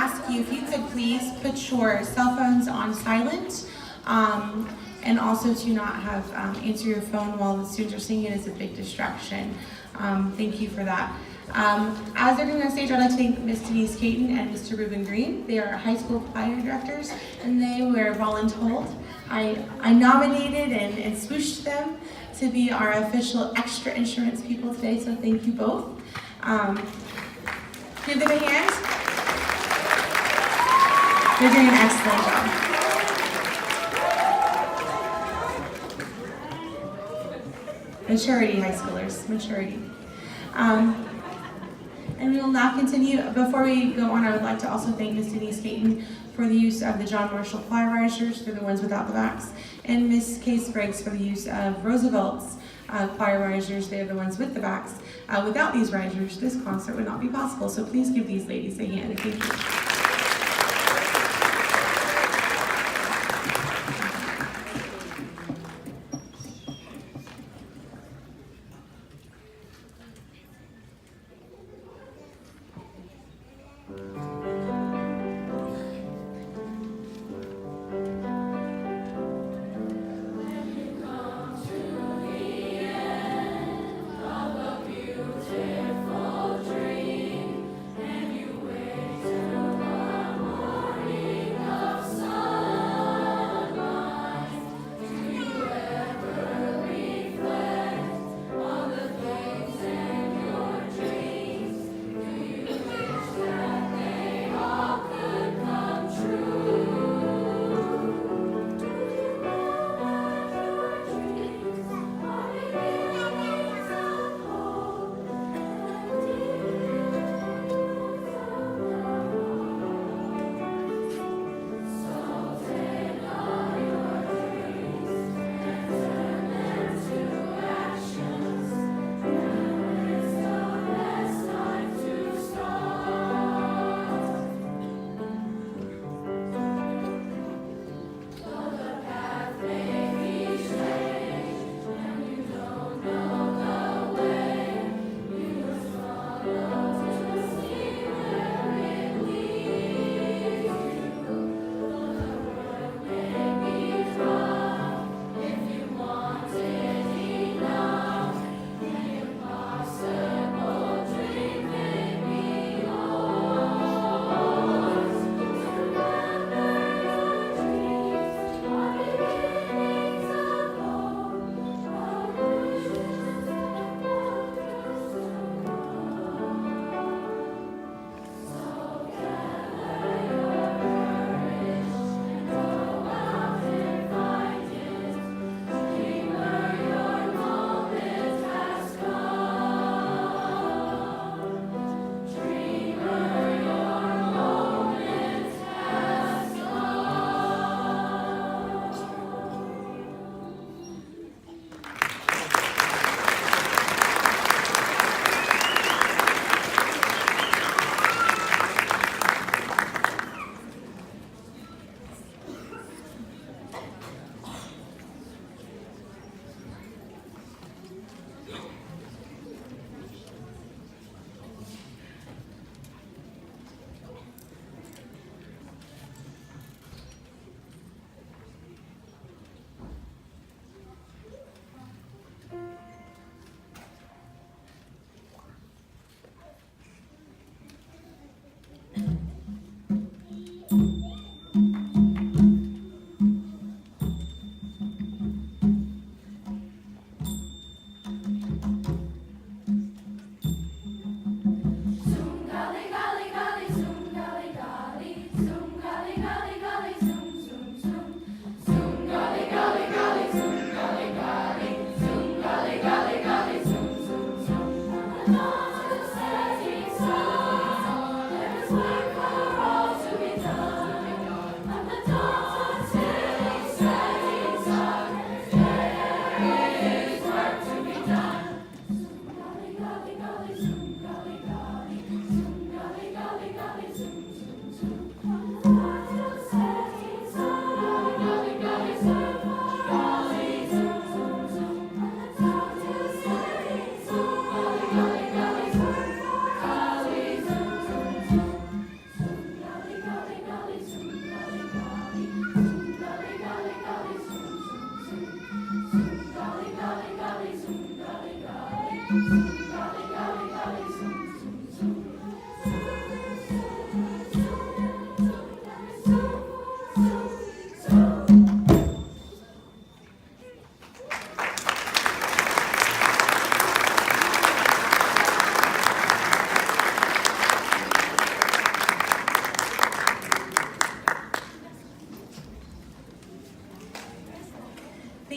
ask you if you could please put your cell phones on silent, and also to not have answer your phone while the students are singing is a big distraction. Thank you for that. As they're doing on stage, I'd like to thank Miss Denise Caton and Mr. Ruben Green. They are high school choir directors, and they were voluntold. I nominated and swooshed them to be our official extra insurance people today, so thank you both. Give them a hand. They're doing an excellent job. Maturity, high schoolers, maturity. And we will now continue. Before we go on, I would like to also thank Ms. Denise Caton for the use of the John Marshall choir risers for the ones without the backs, and Ms. Case Briggs for the use of Roosevelt's choir risers. They are the ones with the backs. Without these risers, this concert would not be possible, so please give these ladies a hand. Thank you. Beautiful dream, and you wait to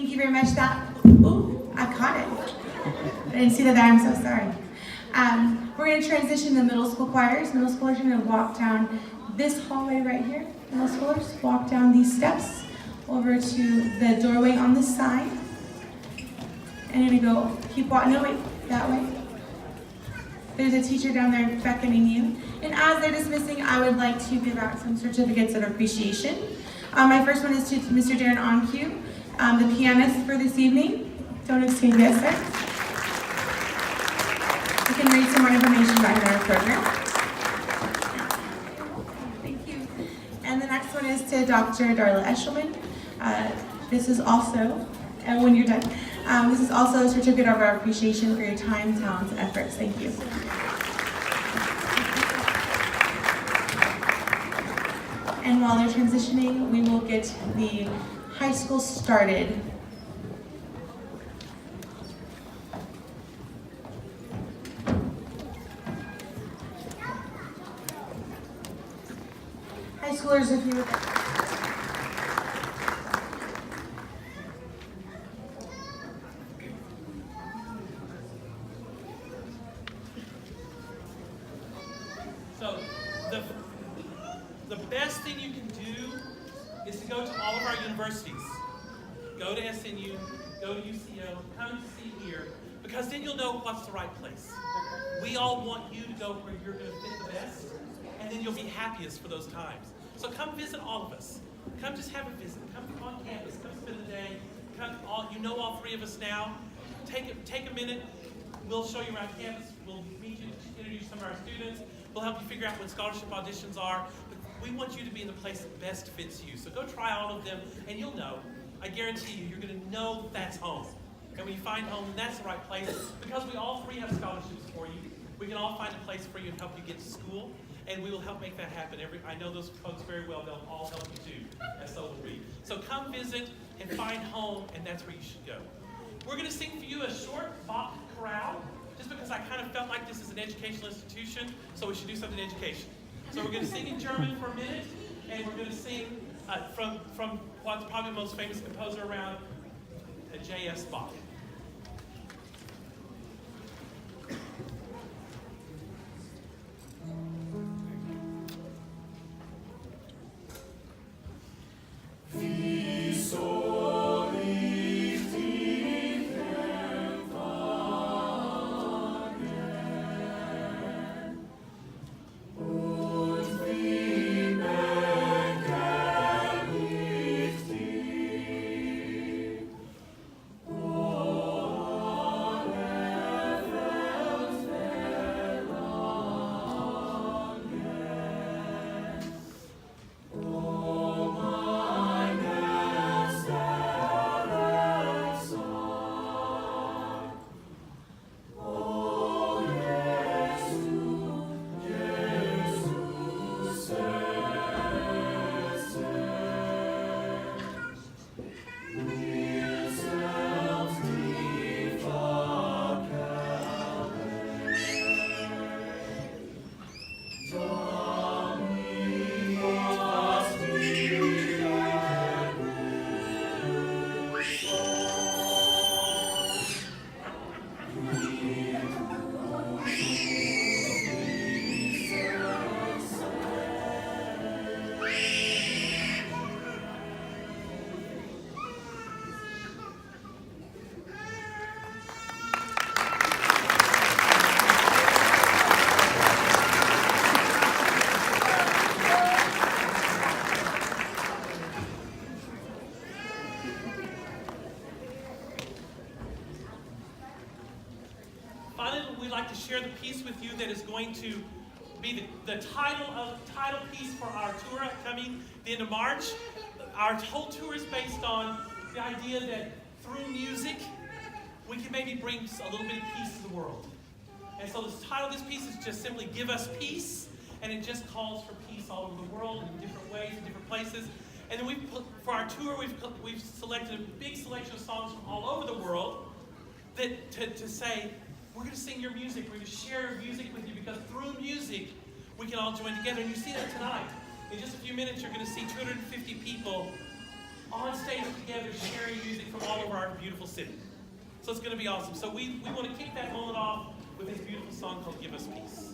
Thank you very much. Ooh, I caught it. I didn't see that there. I'm so sorry. We're going to transition to middle school choirs. Middle schoolers are going to walk down this hallway right here. Middle schoolers walk down these steps over to the doorway on the side. And you're going to go, keep walking, no wait, that way. There's a teacher down there beckoning you. And as they're dismissing, I would like to give out some certificates of appreciation. My first one is to Mr. Darren Onque, the pianist for this evening. Don't exchange, yes, sir. You can read some more information about our program. Thank you. And the next one is to Dr. Darla Eshelman. This is also, and when you're done, this is also a certificate of our appreciation for your time, talents, and efforts. Thank you. And while they're transitioning, we will get the high school started. High schoolers, if you would. So the best thing you can do is to go to all of our universities. Go to SNU, go to UCO, come to see here, because then you'll know what's the right place. We all want you to go where you're going to fit the best, and then you'll be happiest for those times. So come visit all of us. Come just have a visit. Come on campus. Come spend the day. You know all three of us now. Take a minute. We'll show you around campus. We'll meet you, introduce some of our students. We'll help you figure out what scholarship auditions are. But we want you to be in the place that best fits you. So go try all of them, and you'll know. I guarantee you're going to know that's home. And when you find home, that's the right place. Because we all three have scholarships for you, we can all find a place for you and help you get to school. And we will help make that happen. I know those folks very well. They'll all help you too, as so will we. So come visit and find home, and that's where you should go. We're going to sing for you a short Bach chorale, just because I kind of felt like this is an educational institution, so we should do something in education. So we're going to sing in German for a minute, and we're going to sing from what's probably the most famous composer around, J.S. Bach. Share the piece with you that is going to be the title piece for our tour coming the end of March. Our whole tour is based on the idea that through music we can maybe bring a little bit of peace to the world. And so the title of this piece is just simply "Give Us Peace," and it just calls for peace all over the world in different ways, in different places. And then for our tour, we've selected a big selection of songs from all over the world that to say, we're going to sing your music. We're going to share your music with you, because through music, we can all join together. And you see that tonight. In just a few minutes, you're going to see 250 people on stage together sharing music from all over our beautiful city. So it's going to be awesome. So we want to kick that moment off with this beautiful song called Give Us Peace.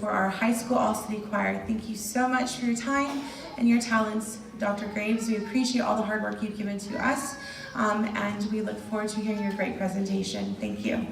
For our high school all-city choir. Thank you so much for your time and your talents, Dr. Graves. We appreciate all the hard work you've given to us, and we look forward to hearing your great presentation. Thank you.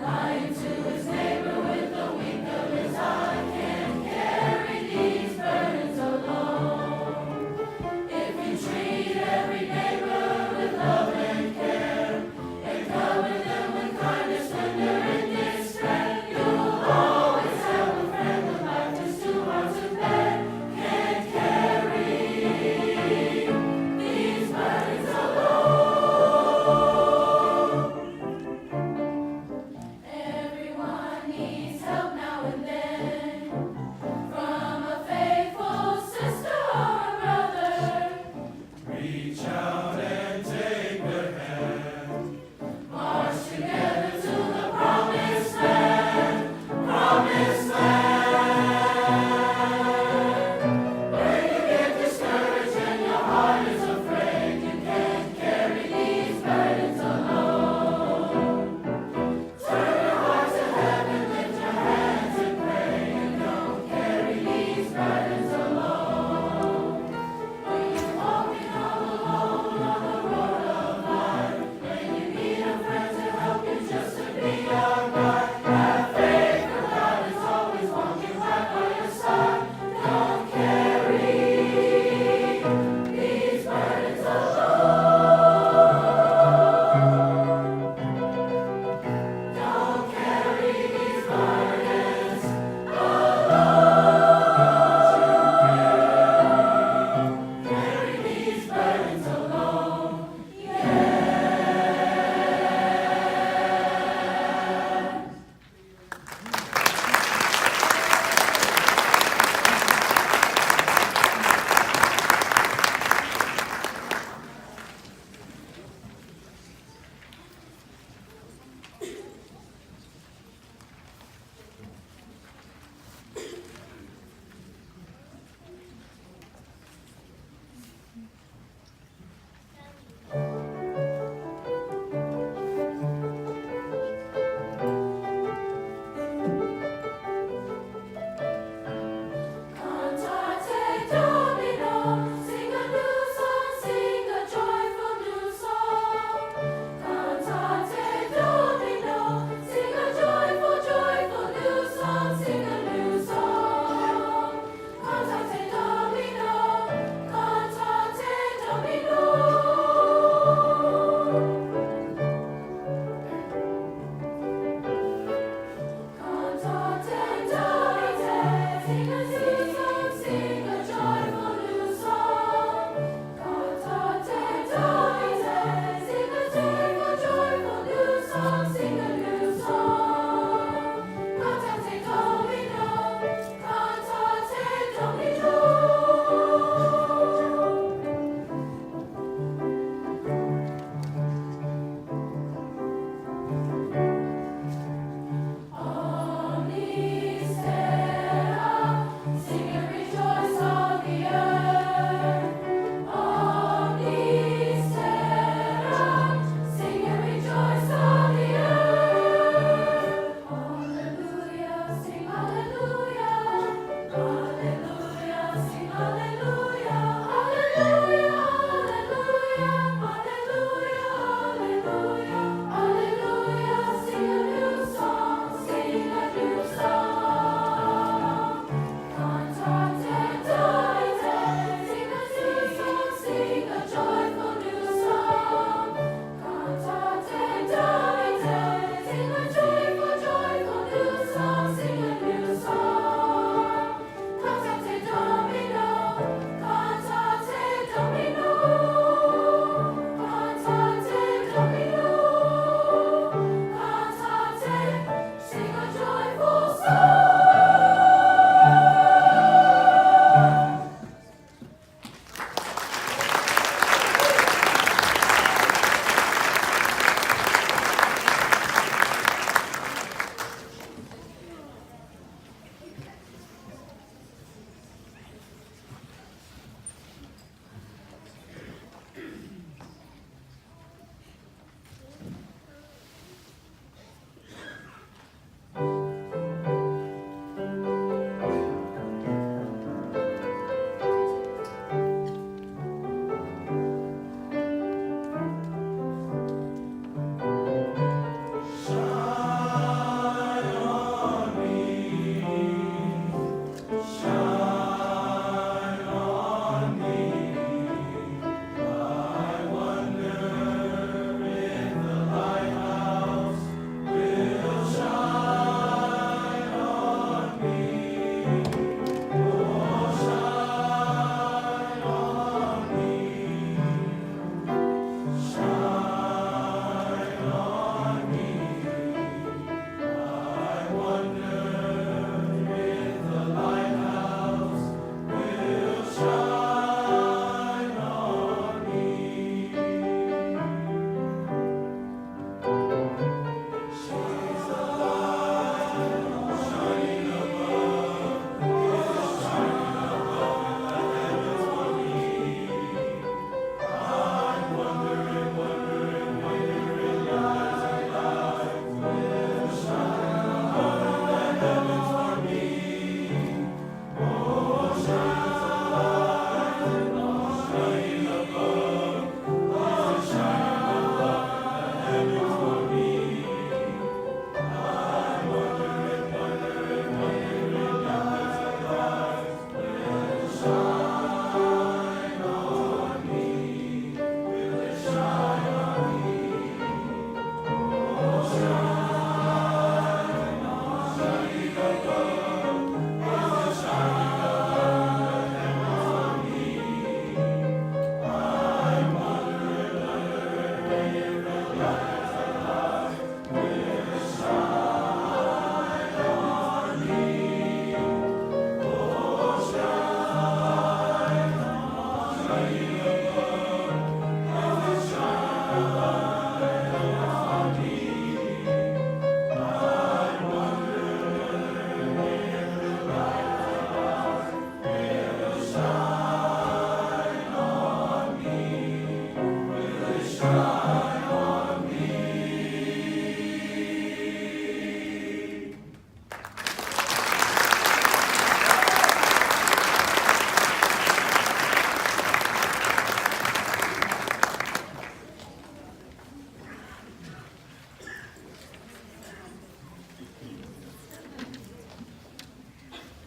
Life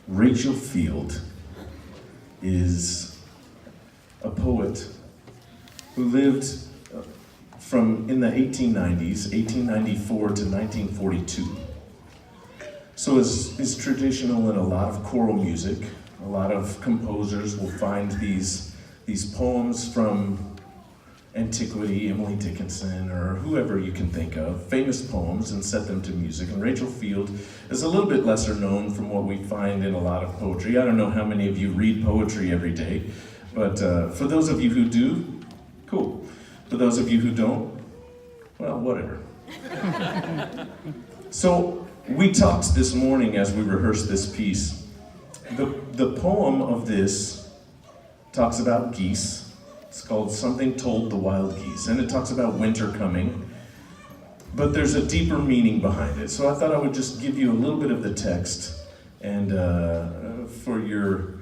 Rachel Field is a poet who lived from in the 1890s, 1894 to 1942. So is traditional in a lot of choral music. A lot of composers will find these poems from antiquity, Emily Dickinson, or whoever you can think of, famous poems, and set them to music. And Rachel Field is a little bit lesser known from what we find in a lot of poetry. I don't know how many of you read poetry every day, but for those of you who do, cool. For those of you who don't, well, whatever. So we talked this morning as we rehearsed this piece. The poem of this talks about geese. It's called Something Told the Wild Geese, and it talks about winter coming, but there's a deeper meaning behind it. So I thought I would just give you a little bit of the text, and for your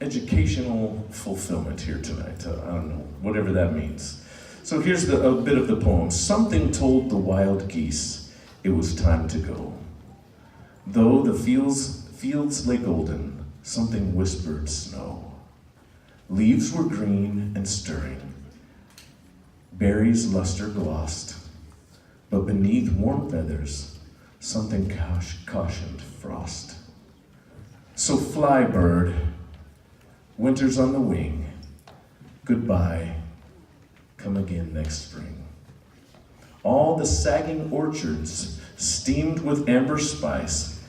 educational fulfillment here tonight. I don't know, whatever that means. So here's a bit of the poem. Something told the wild geese it was time to go. Though the fields lay golden, something whispered snow. Leaves were green and stirring, berries luster glossed, but beneath warm feathers, something cautioned frost. So fly, bird, winter's on the wing, goodbye, come again next spring. All the sagging orchards steamed with amber spice,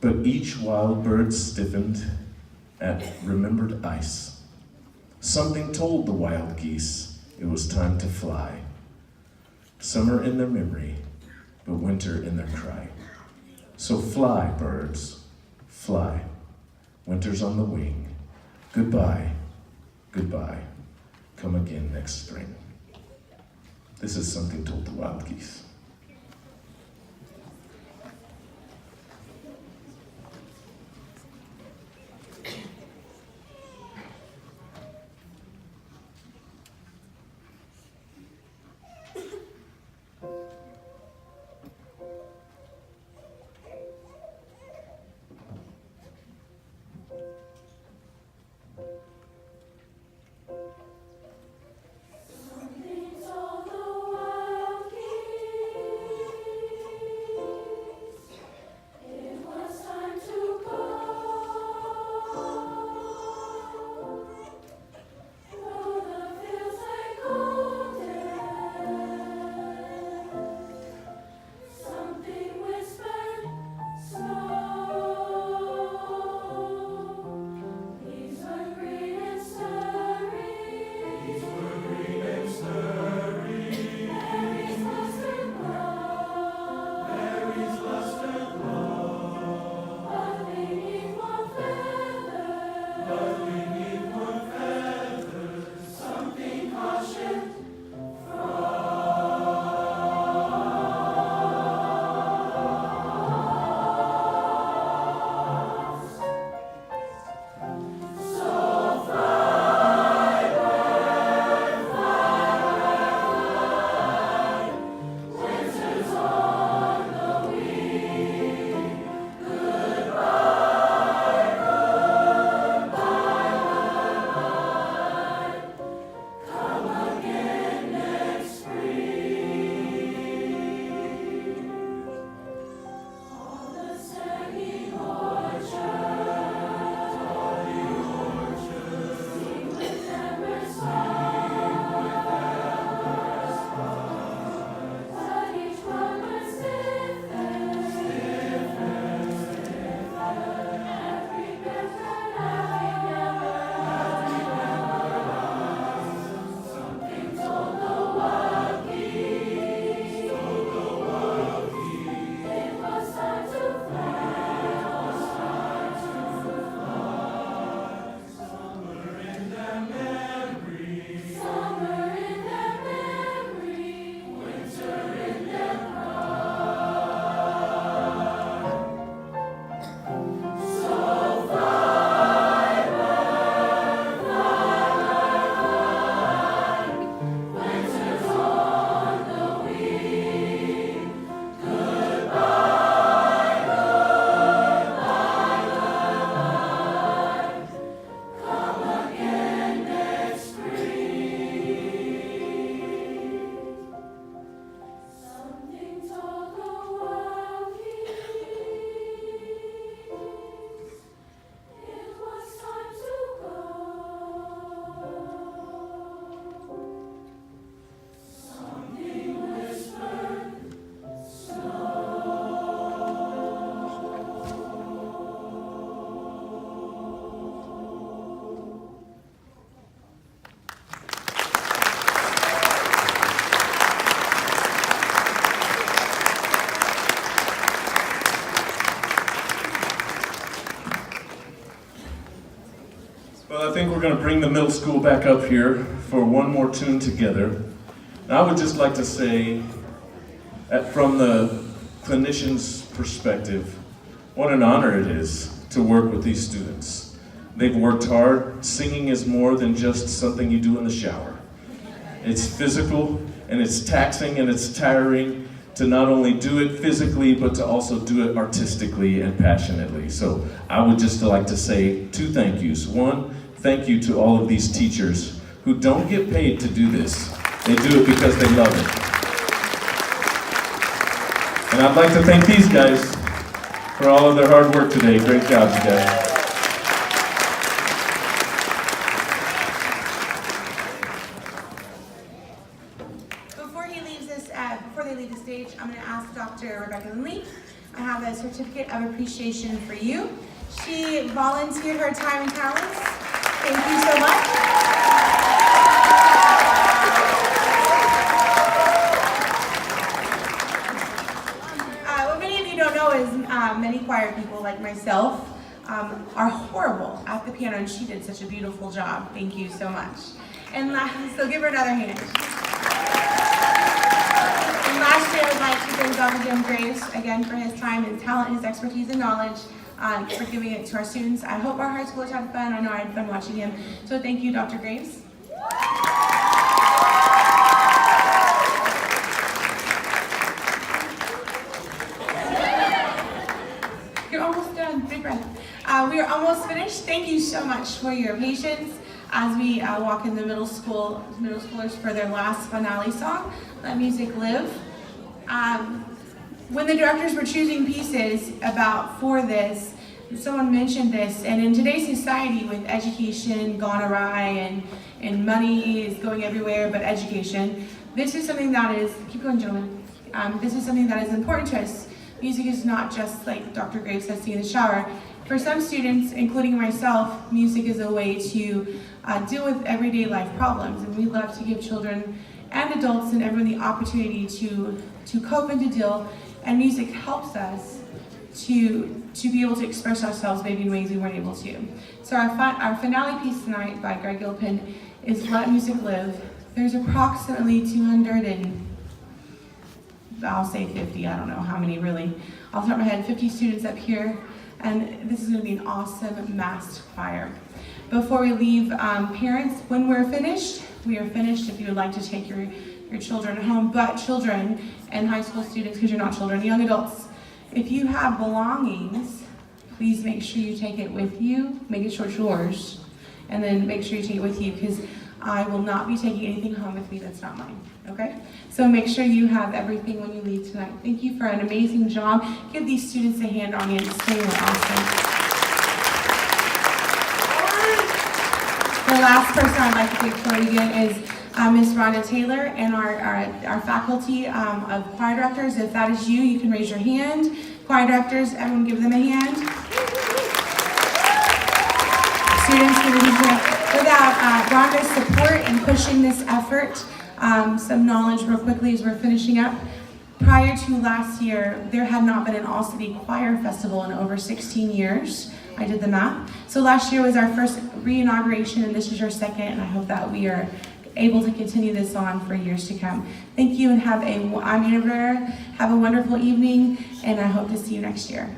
but each wild bird stiffened at remembered ice. Something told the wild geese it was time to fly. Summer in their memory, but winter in their cry. So fly, birds, fly. Winter's on the wing. Goodbye, goodbye. Come again next spring. This is Something Told the Wild Geese. Something told the wild geese we're going to bring the middle school back up here for one more tune together. And I would just like to say, from the clinician's perspective, what an honor it is to work with these students. They've worked hard. Singing is more than just something you do in the shower. It's physical, and it's taxing, and it's tiring to not only do it physically, but to also do it artistically and passionately. So I would just like to say 2 thank yous. One, thank you to all of these teachers who don't get paid to do this. They do it because they love it. And I'd like to thank these guys for all of their hard work today. Great job, you guys. Before they leave the stage, I'm going to ask Dr. Rebecca Lindley. I have a certificate of appreciation for you. She volunteered her time and talents. Thank you so much. What many of you don't know is many choir people like myself are horrible at the piano, and she did such a beautiful job. Thank you so much. And so give her another hand. And lastly, I would like to thank Dr. Jim Graves again for his time and talent, his expertise and knowledge, for giving it to our students. I hope our high schoolers had fun. I know I had fun watching him. So thank you, Dr. Graves. You're almost done. Big breath. We are almost finished. Thank you so much for your patience as we walk in the middle schoolers for their last finale song, Let Music Live. When the directors were choosing pieces for this, someone mentioned this, and in today's society with education gone awry and money is going everywhere but education, this is something that is, keep going gentlemen, this is something that is important to us. Music is not just like Dr. Graves says, sing in the shower. For some students, including myself, music is a way to deal with everyday life problems, and we love to give children and adults and everyone the opportunity to cope and to deal, and music helps us to be able to express ourselves maybe in ways we weren't able to. So our finale piece tonight by Greg Gilpin is Let Music Live. There's approximately 200 and I'll say 50, I don't know how many really. Off the top of my head, 50 students up here, and this is going to be an awesome masked choir. Before we leave, parents, when we're finished, we are finished if you would like to take your children home, but children and high school students, because you're not children, young adults, if you have belongings, please make sure you take it with you, make sure it's yours, and then make sure you take it with you, because I will not be taking anything home with me that's not mine, okay? So make sure you have everything when you leave tonight. Thank you for an amazing job. Give these students a hand on you. They were awesome. The last person I'd like to take for you again is Ms. Rhonda Taylor and our faculty of choir directors. If that is you, you can raise your hand. Choir directors, everyone give them a hand. Students, give them a hand. Without Rhonda's support in pushing this effort, some knowledge real quickly as we're finishing up. Prior to last year, there had not been an all-city choir festival in over 16 years. I did the math. So last year was our first re-inauguration, and this is your second, and I hope that we are able to continue this on for years to come. Thank you, and I'm Anna Febrero. Have a wonderful evening, and I hope to see you next year.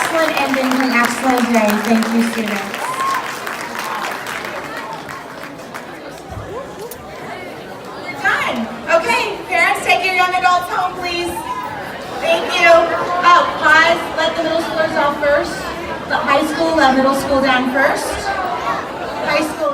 excellent ending to an excellent day. Thank you, students. We're done. Okay, parents, take your young adults home, please. Thank you. Oh, pause. Let the middle schoolers off first. Let high school, let middle school down first. High school.